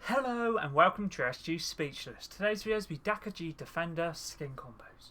Hello and welcome to Ddakji Speechless. Today's video will be Ddakji Defender skin combos.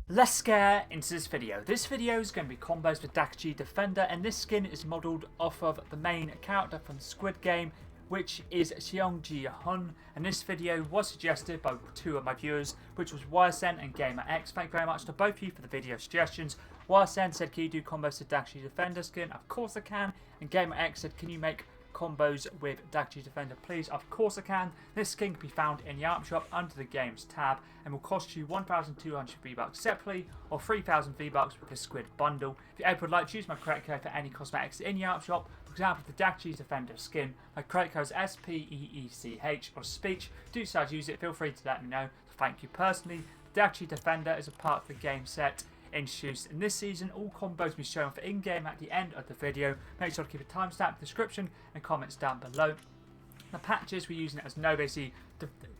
Let's get into this video. This video is going to be combos with Ddakji Defender, and this skin is modelled off of the main character from the Squid Game, which is Seong Hun, and this video was suggested by two of my viewers, which was YSN and GamerX. Thank you very much to both of you for the video suggestions. YSN said, can you do combos with Ddakji Defender skin? Of course I can. And GamerX said, can you make combos with Ddakji Defender please? Of course I can. This skin can be found in the item shop under the games tab and will cost you 1,200 V-Bucks separately or 3,000 V-Bucks with the Squid Bundle. If you ever would like to use my credit code for any cosmetics in the item shop, for example the Ddakji Defender skin, my credit code is SPEECH or speech. Do decide to use it, feel free to let me know. So thank you personally. The Ddakji Defender is a part of the game set introduced in this season. All combos will be shown for in-game at the end of the video. Make sure to keep a timestamp in the description and comments down below. The patches we're using it as no,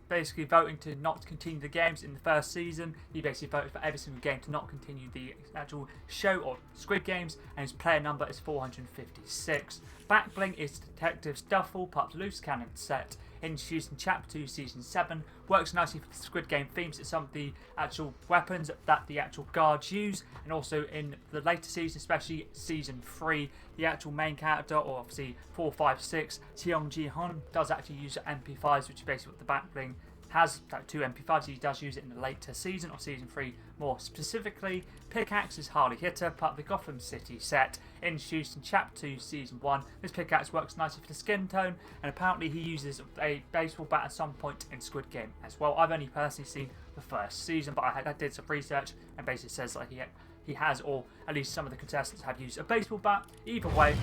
basically voting to not continue the games in the first season. He basically voted for every single game to not continue the actual show or Squid Games, and his player number is 456. Backbling is Detective's Duffel, part of the loose cannon set, introduced in Chapter 2 Season 7. Works nicely for the Squid Game themes. It's some of the actual weapons that the actual guards use, and also in the later seasons, especially Season 3, the actual main character, or obviously 456, Seong Hun, does actually use MP5s, which is basically what the Backbling has, like two MP5s. He does use it in the later season, or Season 3 more specifically. Pickaxe is Harley Hitter, part of the Gotham City set, introduced in Chapter 2 Season 1. This pickaxe works nicely for the skin tone, and apparently he uses a baseball bat at some point in Squid Game as well. I've only personally seen the first season, but I did some research and basically says like he has, or at least some of the contestants have used a baseball bat. Either way,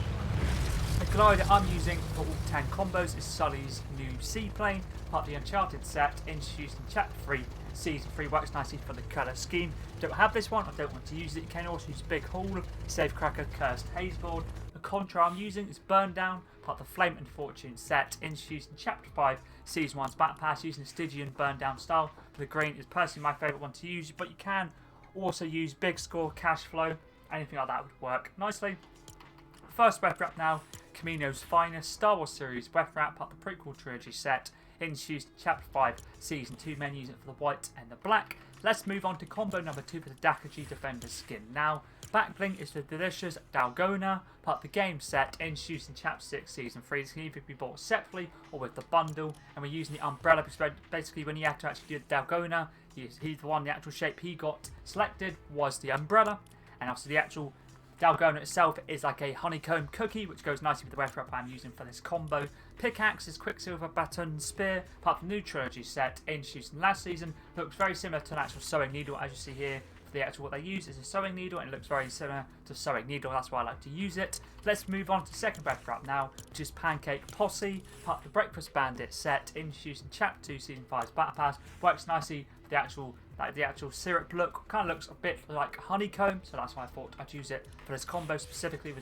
the glider I'm using for all 10 combos is Sully's new seaplane, part of the Uncharted set, introduced in Chapter 3 Season 3. Works nicely for the colour scheme. Don't have this one, I don't want to use it. You can also use Big Haul, Safecracker, Cursed Hazeboard. The contrail I'm using is Burn Down, part of the Flame and Fortune set, introduced in Chapter 5 Season 1's Battle Pass, using the Stygian Burn Down style. The green is personally my favourite one to use, but you can also use Big Score, Cash Flow, anything like that would work nicely. First weapon wrap now, Camino's Finest Star Wars series weapon wrap, part of the prequel trilogy set, introduced in Chapter 5 Season 2 men using it for the white and the black. Let's move on to combo number 2 for the Ddakji Defender skin now. Backbling is the delicious Dalgona, part of the game set, introduced in Chapter 6 Season 3. This can either be bought separately or with the bundle, and we're using the umbrella because basically when you have to actually do the Dalgona, he's the one, the actual shape he got selected was the umbrella, and also the actual Dalgona itself is like a honeycomb cookie, which goes nicely with the weapon I'm using for this combo. Pickaxe is Quicksilver Baton Spear, part of the new trilogy set, introduced in last season. Looks very similar to an actual sewing needle, as you see here. For the actual what they use is a sewing needle, and it looks very similar to sewing needle. That's why I like to use it. Let's move on to the second weapon wrap now, which is Pancake Posse, part of the Breakfast Bandit set, introduced in Chapter 2 Season 5's Battle Pass. Works nicely for the actual syrup look. Kind of looks a bit like honeycomb, so that's why I thought I'd use it for this combo specifically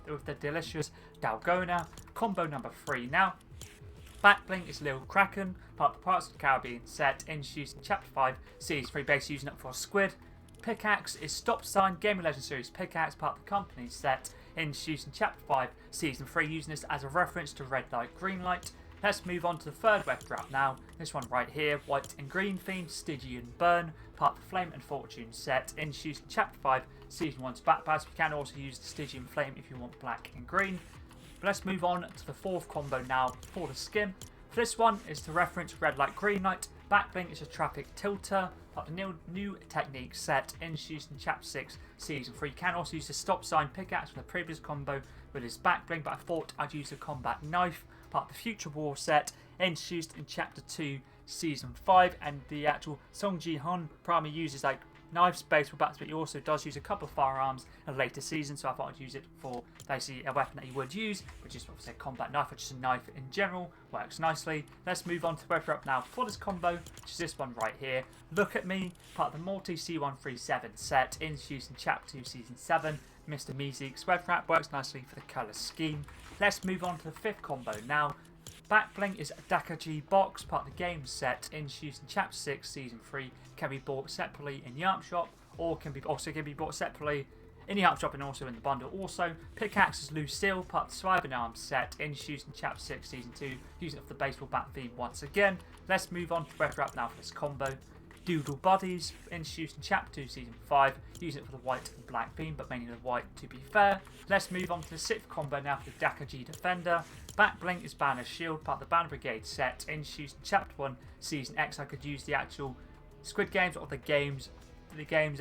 with the delicious Dalgona. Combo number 3 now. Backbling is Lil Kraken, part of the Pirates of the Caribbean set, introduced in Chapter 5 Season 3, basically using it for Squid. Pickaxe is Stop Sign Gaming Legends series pickaxe, part of the company set, introduced in Chapter 5 Season 3, using this as a reference to red light, green light. Let's move on to the third weapon wrap now. This one right here, white and green themed, Stygian Burn, part of the Flame and Fortune set, introduced in Chapter 5 Season 1's Battle Pass. You can also use the Stygian Flame if you want black and green. But let's move on to the fourth combo now for the skin. For this one is to reference red light, green light. Backbling is a Traffic Tilter, part of the new technique set, introduced in Chapter 6 Season 3. You can also use the Stop Sign pickaxe from the previous combo with his Backbling, but I thought I'd use a combat knife, part of the Future War set, introduced in Chapter 2 Season 5, and the actual Seong Hun primarily uses like knives, baseball bats, but he also does use a couple of firearms in a later season, so I thought I'd use it for basically a weapon that he would use, which is obviously a combat knife, which is a knife in general. Works nicely. Let's move on to the weapon up now for this combo, which is this one right here. Look at Me, part of the Multi C137 set, introduced in Chapter 2 Season 7. Mr. Meeseek's web wrap works nicely for the colour scheme. Let's move on to the fifth combo now. Backbling is a Ddakji box, part of the game set, introduced in Chapter 6 Season 3, can be bought separately in the item shop or can be bought separately in the item shop and also in the bundle. Also, pickaxe is Lucille, part of the Surviving Arms set, introduced in Chapter 6, Season 2, using it for the baseball bat theme once again. Let's move on to Red Wrap now for this combo. Doodle Bodies, introduced in Chapter 2, Season 5, using it for the white and black theme, but mainly the white to be fair. Let's move on to the 6th combo now for the Ddakji Defender. Backbling is Banner Shield, part of the Banner Brigade set, introduced in Chapter 1, Season X. I could use the actual Squid Games or the game's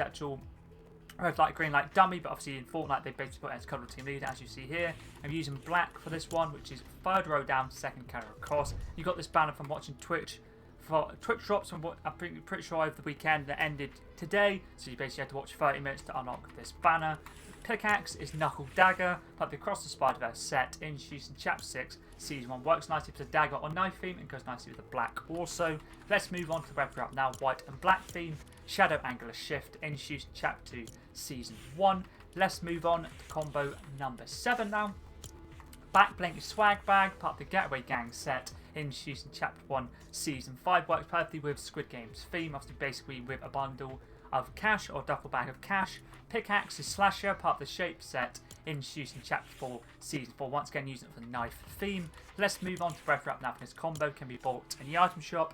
actual red light, green light dummy, but obviously in Fortnite they basically put it as colour team leader, as you see here. I'm using black for this one, which is 3rd row down, 2nd carry across. You got this banner from watching Twitch. For Twitch drops from what I'm pretty sure over the weekend that ended today, so you basically had to watch 30 minutes to unlock this banner. Pickaxe is Knuckle Dagger, but the Across the Spider-Verse set, introduced in Chapter 6, Season 1, works nicely with the dagger or knife theme and goes nicely with the black also. Let's move on to the Red Wrap now, white and black theme. Shadow Angular Shift, introduced in Chapter 2, Season 1. Let's move on to combo number 7 now. Backblink is Swag Bag, part of the Getaway Gang set, introduced in Chapter 1, Season 5. Works perfectly with Squid Game's theme, obviously basically with a bundle of cash or duffel bag of cash. Pickaxe is Slasher, part of the Shape set, introduced in Chapter 4, Season 4. Once again using it for the knife theme. Let's move on to Red Wrap now for this combo. Can be bought in the item shop.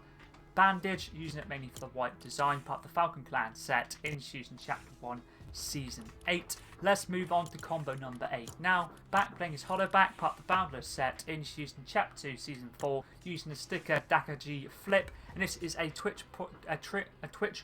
Bandage, using it mainly for the white design, part of the Falcon Clan set, introduced in Chapter 1, Season 8. Let's move on to combo number 8 now. Backbling is Hollowback, part of the Boundless set, introduced in Chapter 2, Season 4, using the sticker Ddakji Flip. And this is a Twitch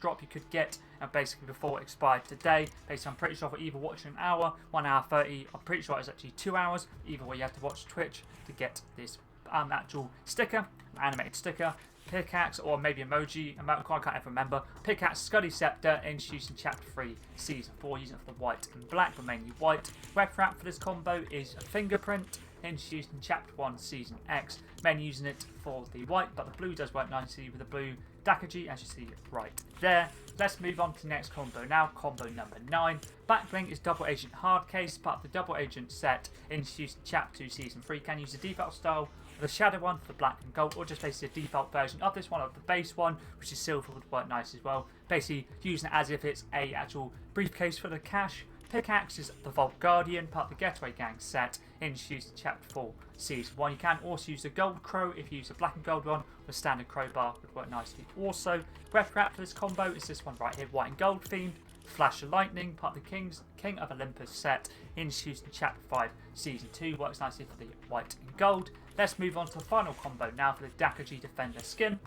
drop you could get basically before it expired today. Basically, I'm pretty sure for either watching an hour, 1 hour 30, I'm pretty sure it's actually 2 hours. Either way, you have to watch Twitch to get this actual sticker, animated sticker. Pickaxe or maybe emoji, I can't ever remember. Pickaxe Scuddy Scepter, introduced in Chapter 3, Season 4, using it for the white and black, but mainly white. Red Wrap for this combo is Fingerprint, introduced in Chapter 1, Season X, mainly using it for the white, but the blue does work nicely with the blue Ddakji, as you see right there. Let's move on to the next combo now, combo number 9. Backbling is Double Agent Hardcase, part of the Double Agent set, introduced in Chapter 2, Season 3. Can use the default style, the shadow one for the black and gold, or just basically a default version of this one, of the base one, which is silver, would work nice as well. Basically using it as if it's a actual briefcase for the cash. Pickaxe is the Vault Guardian, part of the Getaway Gang set, introduced in Chapter 4, Season 1. You can also use the Gold Crow if you use a black and gold one, with standard crowbar, would work nicely also. Red Wrap for this combo is this one right here, white and gold themed. Flash of Lightning, part of the King of Olympus set, introduced in Chapter 5, Season 2, works nicely for the white and gold. Let's move on to the final combo now for the Ddakji Defender skin.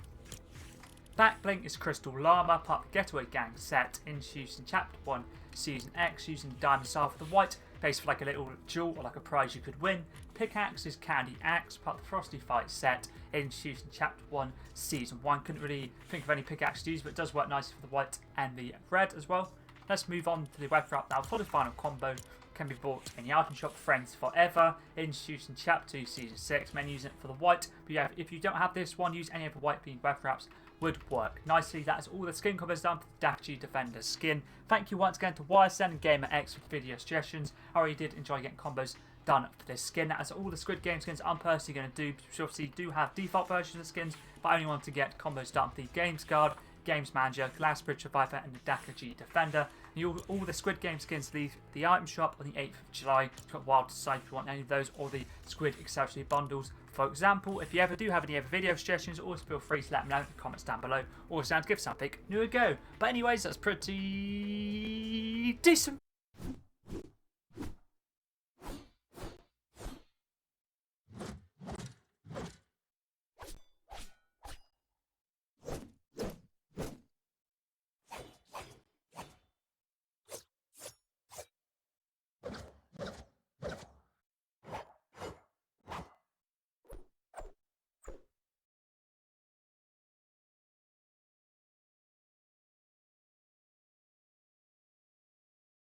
Backblink is Crystal Llama, part of the Getaway Gang set, introduced in Chapter 1, Season X, using the Diamond Star for the white, based for like a little jewel or like a prize you could win. Pickaxe is Candy Axe, part of the Frosty Fight set, introduced in Chapter 1, Season 1. Couldn't really think of any pickaxe to use, but it does work nicely for the white and the red as well. Let's move on to the Red Wrap now for the final combo. Can be bought in the item shop. Friends Forever, introduced in Chapter 2, Season 6. Men using it for the white, but yeah, if you don't have this one, use any of the white themed Red Wraps, would work nicely. That is all the skin combos done for the Ddakji Defender skin. Thank you once again to YSN and GamerX for video suggestions. I really did enjoy getting combos done for this skin. That is all the Squid Game skins I'm personally going to do. We obviously do have default versions of skins, but I only want to get combos done for the Games Guard, Games Manager, Glass Bridge Survivor, and the Ddakji Defender. And all the Squid Game skins leave the item shop on the 8th of July. It's got wild to decide if you want any of those or the Squid Accessory Bundles. For example, if you ever do have any other video suggestions, always feel free to let me know in the comments down below, or sound to give something new a go. But anyways, that's pretty decent.